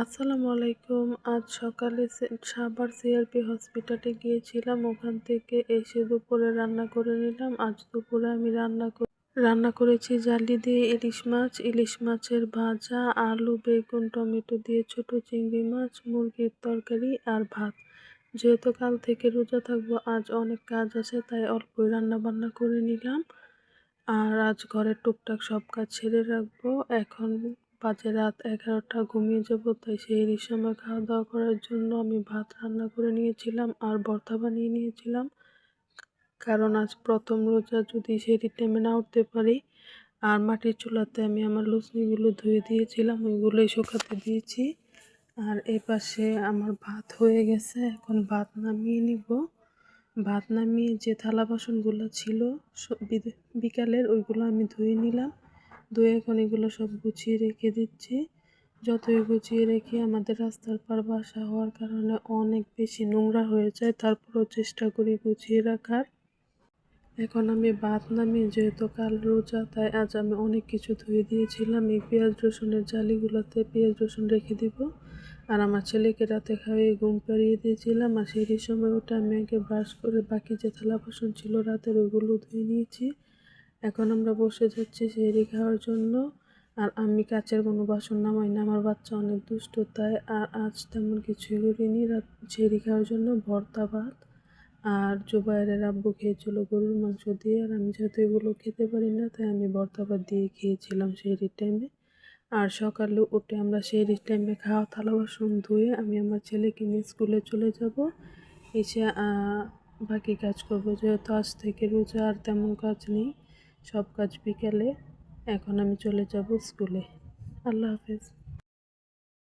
আসসালামু আলাইকুম। আজ সকালে সাভার সিআরপি হসপিটালে গিয়েছিলাম। ওখান থেকে এসে দুপুরে রান্না করে নিলাম। আজ দুপুরে আমি রান্না করেছি জালি দিয়ে ইলিশ মাছ, ইলিশ মাছের ভাজা, আলু, বেগুন, টমেটো দিয়ে ছোট চিংড়ি মাছ, মুরগির তরকারি আর ভাত। যেহেতু কাল থেকে রোজা থাকবো, আজ অনেক কাজ আছে, তাই অল্পই রান্না বান্না করে নিলাম। আর আজ ঘরের টুকটাক সব কাজ ছেড়ে রাখবো। এখন বাজে রাত 11টা, ঘুমিয়ে যাবো। তাই সেই সময় খাওয়া দাওয়া করার জন্য আমি ভাত রান্না করে নিয়েছিলাম আর ভর্তা বানিয়ে নিয়েছিলাম। কারণ আজ প্রথম রোজা, যদি সেই টাইমে না উঠতে পারি। আর মাটির চুলাতে আমি আমার লুচনিগুলো ধুয়ে দিয়েছিলাম, ওইগুলোই শুকাতে দিয়েছি। আর এই পাশে আমার ভাত হয়ে গেছে, এখন ভাত নামিয়ে নিব। ভাত নামিয়ে যে থালা বাসনগুলো ছিল বিকালের, ওইগুলো আমি ধুয়ে নিলাম। ধুয়ে এখন এগুলো সব গুছিয়ে রেখে দিচ্ছি। যতই গুছিয়ে রেখে আমাদের রাস্তার পার বাসা হওয়ার কারণে অনেক বেশি নোংরা হয়ে যায়, তারপরেও চেষ্টা করি গুছিয়ে রাখার। এখন আমি ভাত নামিয়ে, যেহেতু কাল রোজা, তাই আজ আমি অনেক কিছু ধুয়ে দিয়েছিলাম। এই পেঁয়াজ রসুনের জালিগুলোতে পেঁয়াজ রসুন রেখে দিব। আর আমার ছেলেকে রাতে খাইয়ে ঘুম পাড়িয়ে দিয়েছিলাম। আর সেই সময় ওটা আমি আগে ব্রাশ করে বাকি যে থালা বাসন ছিল রাতের, ওইগুলো ধুয়ে নিয়েছি। এখন আমরা বসে যাচ্ছি সেহরি খাওয়ার জন্য। আর আমি কাচের কোনো বাসন নামাই না, আমার বাচ্চা অনেক দুষ্ট, তাই আর আজ তেমন কিছুই করিনি। রাত সেহরি খাওয়ার জন্য ভর্তা ভাত আর জুবাইরের আব্বু খেয়েছিল গরুর মাংস দিয়ে। আর আমি যেহেতু এগুলো খেতে পারি না, তাই আমি ভর্তা ভাত দিয়ে খেয়েছিলাম সেহরির টাইমে। আর সকালে উঠে আমরা সেহরির টাইমে খাওয়া থালা বাসন ধুয়ে আমি আমার ছেলেকে নিয়ে স্কুলে চলে যাব। এসে বাকি কাজ করব, যেহেতু আজ থেকে রোজা, আর তেমন কাজ নেই, সব কাজ বিকেলে। এখন আমি চলে যাব স্কুলে। আল্লাহ হাফেজ।